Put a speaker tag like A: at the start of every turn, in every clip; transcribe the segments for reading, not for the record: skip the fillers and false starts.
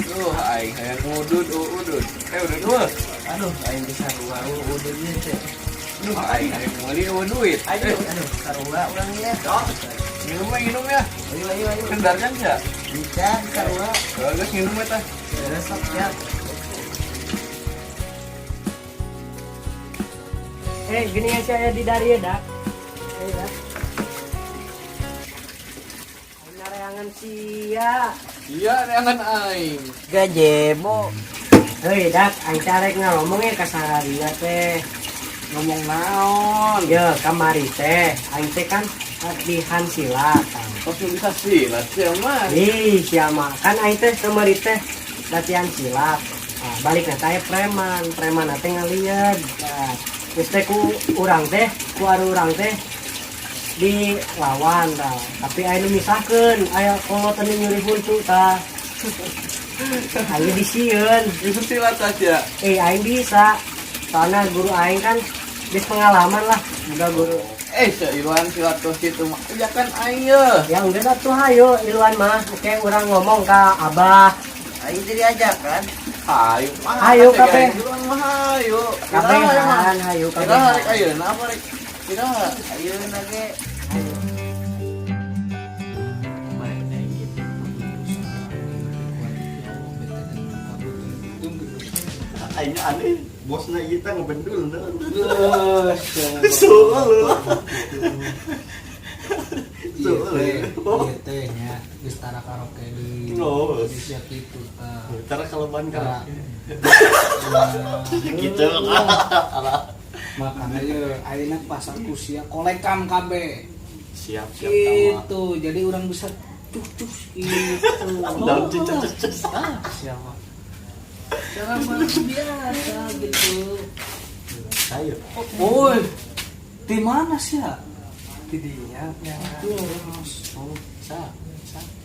A: Aing hayang ngudud udud. Udud weh.
B: Aduh, aing bisa sarua udud ieu teh.
A: Aing hayang meuli duit.
B: Aduh, sarua urang ieu.
A: Minum ya.
B: Ayo.
A: Kendarkan ya.
B: Bisa sarua.
A: Bagus minum eta.
B: Resep ya.
C: Gini ya saya di dari ya, Dak. Dak. Nareangan sia.
A: Iya, neangan aing.
B: Gajebo.
C: Dak, aing carek ngomongnya ka sararia teh.
A: Ngomong naon?
C: Ya, kamari teh. Aing teh kan latihan silat.
A: Kok bisa silat sih mah?
C: Siapa kan aing teh kamari teh latihan silat. Nah, balik teh preman teh ngaliat. Nah, terus teh ku urang teh, ku aru urang teh dilawan dah. Tapi aing misahkeun, aya kolot teh nyuri huntu tah. Ayo disieun.
A: Itu silat saja.
C: Aing bisa. Soalnya guru aing kan geus pengalaman lah, udah guru.
A: Iluan silat tuh situ mah. Ya kan aing ya.
C: Ya enggak satu hayo iluan mah. Oke, urang ngomong ka Abah.
B: Aing jadi ajak kan.
A: Hayu.
C: Hayu kabeh.
A: Iluan mah hayu.
C: Kabehan hayo
A: Kira
C: kabehan.
A: rek ayeuna apa rek? Kira
B: Ayeuna ge.
D: Aing aneh, bosna kita ngebendul dah.
E: Iya teh nya geus tara karaoke di siap itu
D: Tara kaleban
E: tara
D: gitu.
E: makanya ye ayeuna pasar kusia kolekan kabeh
D: Siap
E: gitu jadi orang bisa cucus gitu
D: Daun cicus.
E: siapa cara biasa gitu
D: Ayo.
E: Woi di mana sih ya
C: Di dia.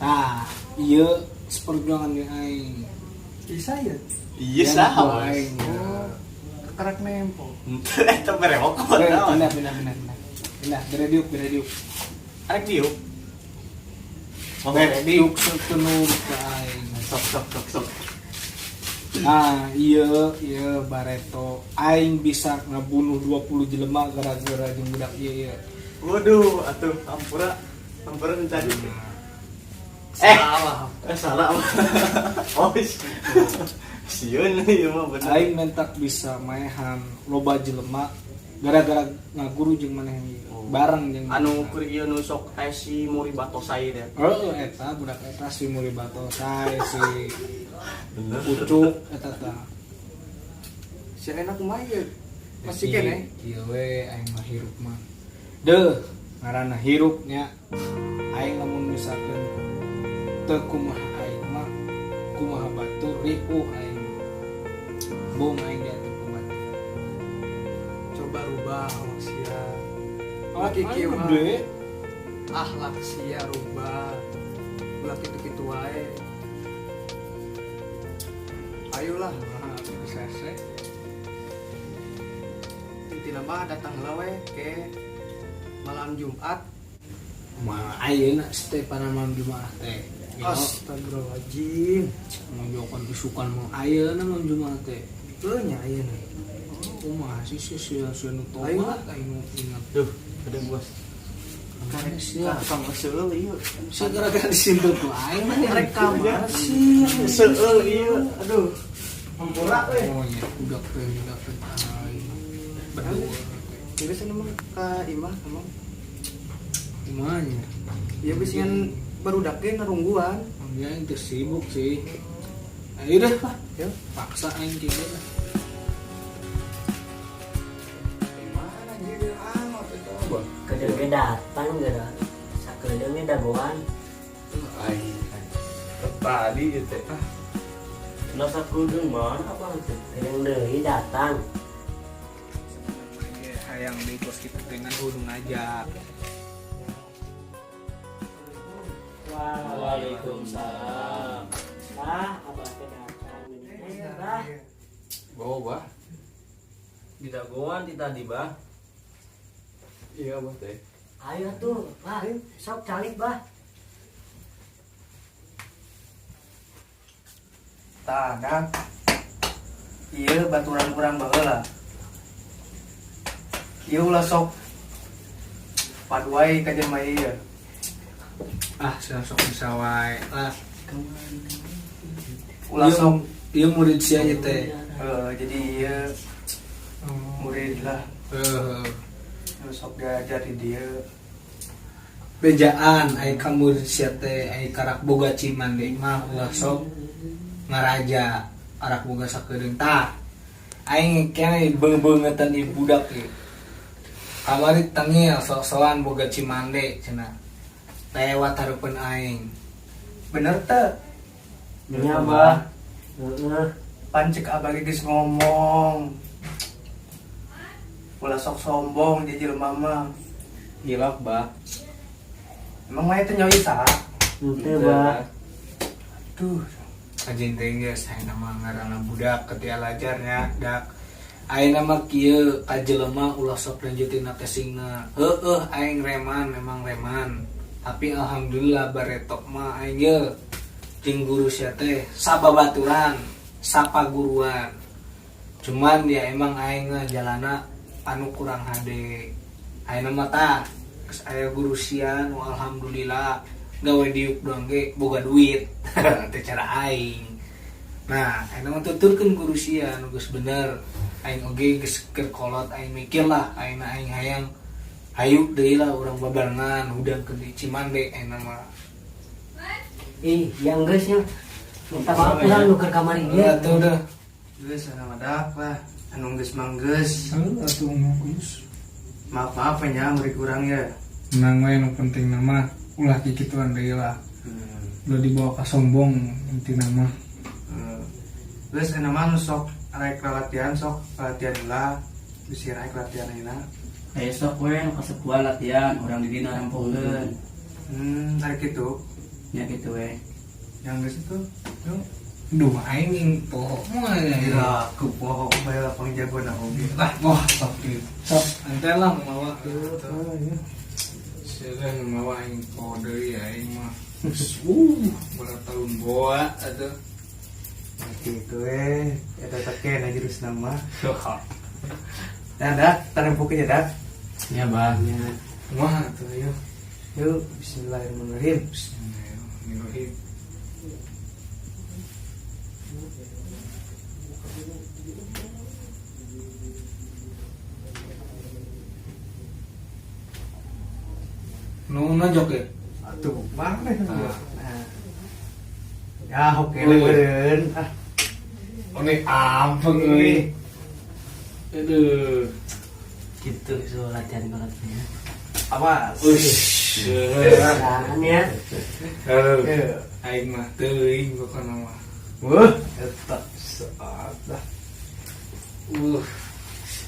E: nah iya seperjuangan yang aing
C: Bisa ya.
D: Iya
E: Yang
D: sah.
E: gua aing
C: Kerak nempo.
D: Eta berewok
E: pindah bere diuk
D: Arek diuk.
E: bere diuk sepenuh ke aing
D: Sok.
E: nah iya bareto aing bisa ngabunuh 20 jelema gara-gara jeung budak ieu
D: Waduh, atuh hampura mencari. Salah. Oh, sieun ieu mah bener.
E: aing mentak bisa maehan loba jelema gara-gara ngaguru jeung maneh bareng jeung
D: Anu keur ieu nu sok si Muri Batosai deh.
E: eta budak eta si Muri Batosai si
D: Bener.
E: Ucuk eta tah
C: Si enak mah ya. Masih kene.
E: ieu we aing mah hirup mah deuh ngaranna hirup nya aing lamun misalkeun teu kumaha aing mah kumaha batur ripuh aing bom aing di atuh kumat
C: Coba rubah awak sia.
E: laki
C: kieu mah.
E: gede
C: Akhlak sia rubah. Ulah kitu-kitu wae. Ayolah.
E: bisa sih
C: Intina mah datang heula we ke malam Jumat.
E: mah ayeuna Stepana malam Jumat teh
C: Astagfirullahaladzim.
E: menjokan isukan mah ayeuna malam Jumat teh
C: Teu nya ayeuna.
E: kumaha sih nu
C: Ayeuna.
E: tobat aing nu ingat
D: Duh, ada bos.
E: karena sia
D: Kang seueul ieu.
E: sia gara-gara disintet ku aing mah
C: Rek kamar sih.
D: Seueul ieu. Aduh. Hampura we.
E: oh nya budak teh aing berdua
C: Jadi sana mah ka imah emang.
E: kumaha nya
C: Ya bisian barudak ge narungguan.
E: dia yang tersibuk sih ayo dah lah
C: Ya.
E: paksa aing kieu lah
C: Mana jadi amat itu.
F: Kedenge datang gara sakedeungnya dagoan
A: Aing. Tadi gitu.
F: nasa kudung mon apa itu kedeng deui datang
E: hayang di kos kita dengan hudung aja
F: Waalaikumsalam apa teh datang ini bah
A: Bawa.
B: Di dagoan ti tadi bah.
A: Iya, Bos teh.
F: ayo tuh bah sok calik bah
G: Tadak. Iya baturan kurang baheula. Ieu ulah sok paduai ka jelema ieu.
E: Ah sok bisa wae lah.
G: Ulah sok
E: Ieu murid sia aja teh.
G: jadi ieu murid lah. Sok diajar di dia.
E: Bejaan ai ka murid sia teh ai karak boga cimande mah ulah sok ngaraja arak boga sakedeung tah. Aing kene beungeuten ieu budak ieu. Kamari tengil sok-sokan boga cimande cenah. Lewat hareupeun aing.
G: Bener teh?
F: Nya bah.
G: Pancek abah geus ngomong. Ulah sok sombong jadi jelema mah.
B: Hilaf bah.
G: Emang mah itu nyawa isa.
F: Teu bah.
G: Tuh,
E: Kajin teh geus ayeuna mah ngaranna budak ketia lajarnya dak. Ayeuna mah kieu ka jelema ulah sok lanjutin kesingna. Heueuh aing reman memang reman. Tapi alhamdulillah baretok mah aing ge jeung guru sia teh sababaturan, sapaguruan. Cuman ya emang aing jalana anu kurang hade. Ayeuna mah tah geus aya guru sia nu alhamdulillah gawe diuk doang ge boga duit teh cara aing. Nah ayeuna mah tuturkeun guru sia nu geus bener. Aing oge geus keur kolot aing mikir lah ayeuna aing hayang hayu deui lah urang babarengan hudang ke di Cimande ayeuna mah.
F: Yang geus nya. Minta maaf ulang nu keur kamari ieu.
E: Atuh dah.
G: geus anu madak lah. Anu geus manggeus.
E: Atuh ngurus.
G: Maaf nya murid kurang ya.
E: Menang we nu penting nama ulah kikituan deui lah. Udah dibawa ka sombong intina mah.
G: Geus anu mah sok arek latihan sok latihan lah. Bisi arek latihan ayeuna.
B: Esok we nu kasepuan latihan urang di dina rampungkeun.
G: Arek kitu.
B: Nya kitu we.
G: Yang geus itu.
E: Duh aing poho moal ya.
G: Ya, ku poho bae lapang jagoan oge.
E: Lah, wah sok kieu. Sok ente lah mawa kieu. Seueur nu mawa aing poho deui aing mah. Berat tahun boa atuh.
G: Gitu eta teh na jurus nama. Nah, tarempukeun ya, Dak.
B: Ya bah.
E: Kumaha atuh ayo.
G: Yuk, bismillahirrahmanirrahim.
E: Bismillahirrahmanirrahim. Nu najok ya?
G: Atuh, mana ya?
E: Ah.
G: Ya, oke beureun.
E: Ini ampun euy. Aduh.
F: Gitu so latihan balatnya.
G: Awas.
E: Ush.
F: Jangan ya.
E: Heuh. Aing mah teuing pokona mah.
G: Eta saat dah.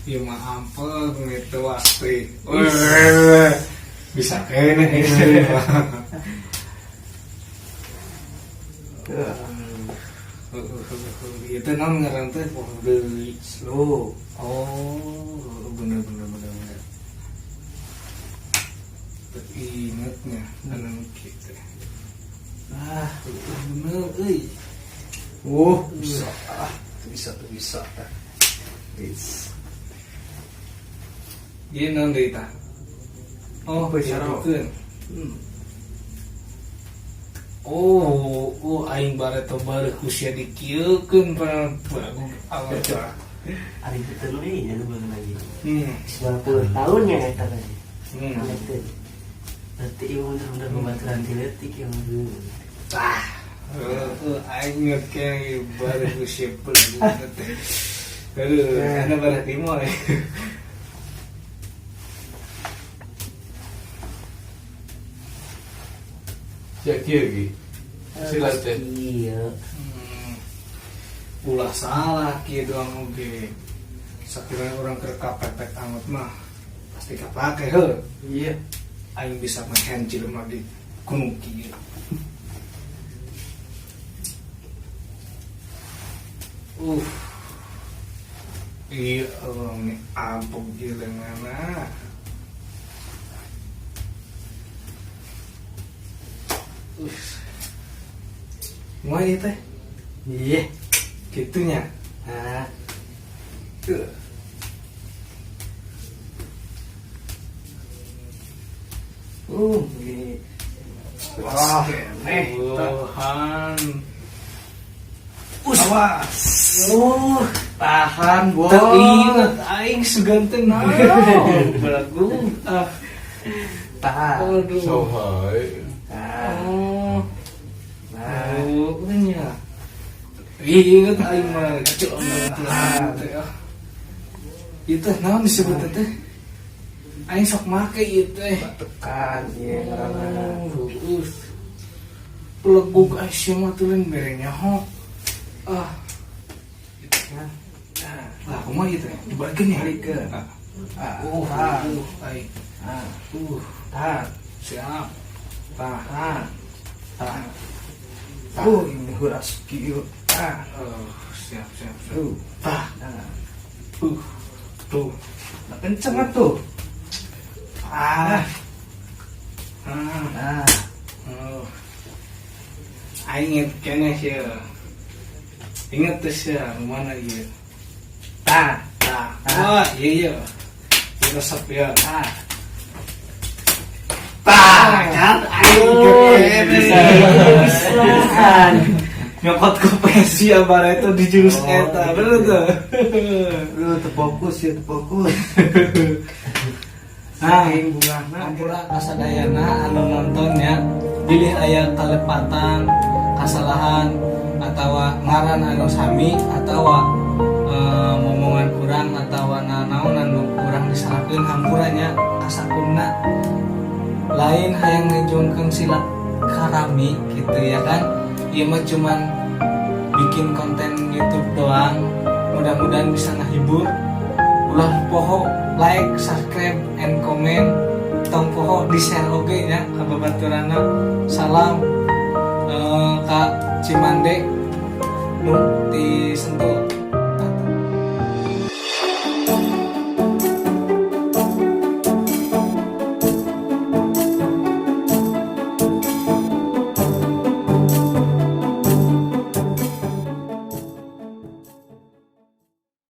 E: Ieu mah ampun gitu pasti. Bisa kene itu non ngaran teh poho deui
G: Slow.
E: oh bener ingetnya anu kitu bener euy
G: Bisa. Is.
E: ieu naon deui tah oh
G: Besarokeun.
E: Oh, aing bareto bareuh kusia dikieukeun para awak.
F: Ari betul nih ya bener lagi.
C: 90 tahun ya eta tadi.
F: Itu. Berarti ibu bener-bener membaturan diletik yang dulu.
E: Aing ngeke bareuh kusia beuleuh teh. Ana bareuh timo we.
A: Ya kieu ge. Silat teh.
F: Iya.
E: Ulah salah kieu doang oge. Sakiranya orang keur kapepet amat mah pasti kapake heuh.
G: Iya.
E: Aing bisa mehen jelema di gunung kieu. Iya, ini ampun gilengana. Mau ya teh?
G: Iya.
E: gitunya. Nah, tuh.
C: Gitu.
E: Wah, Tuhan. Awas.
C: Tahan, Bos.
E: Teu inget aing seganteng naon. Belagu.
C: Tahan.
E: Aduh.
C: Tahan.
E: Oh.
C: Nah,
E: Nya. Inget aing mah cok teh. Itu naon disebut teh? Aing sok make ieu teh.
C: tekan ieu ngaranna.
E: Peleguk Aisyah mah teh lain bere nyaho. Lah, kumaha ieu teh? Dibalikin ya.
C: Balikeun.
E: Aing.
C: Tahan.
E: Siap.
C: Tahan.
E: Tahan.
C: Ini huras kieu.
E: Siap.
C: Tahan.
E: Tuh.
C: Kenceng atuh.
E: Nah.
C: Nah,
E: Aing inget kene sih. Ingat tuh sih, mana ieu?
C: tah.
E: Oh, iya. Resep ya.
C: Kan aing
E: bisa. Nyokot ke pensi abara itu di jurus eta, bener tuh.
C: Lu terfokus ya, terfokus.
E: Nah, ampura kasadayana anu nontonnya pilih aya kalepatan, kasalahan atawa ngaran anu sami atawa momongan kurang atawa nanaon anu kurang disalahkeun hampuranya kasakunna lain hayang ngejongkeun silat karami gitu ya kan. Ieu mah cuman bikin konten YouTube doang, mudah-mudahan bisa ngehibur. Ulah poho like, subscribe, and comment. Tong poho di share oge nya ka babaturana. Salam ka Cimande nu di Sentul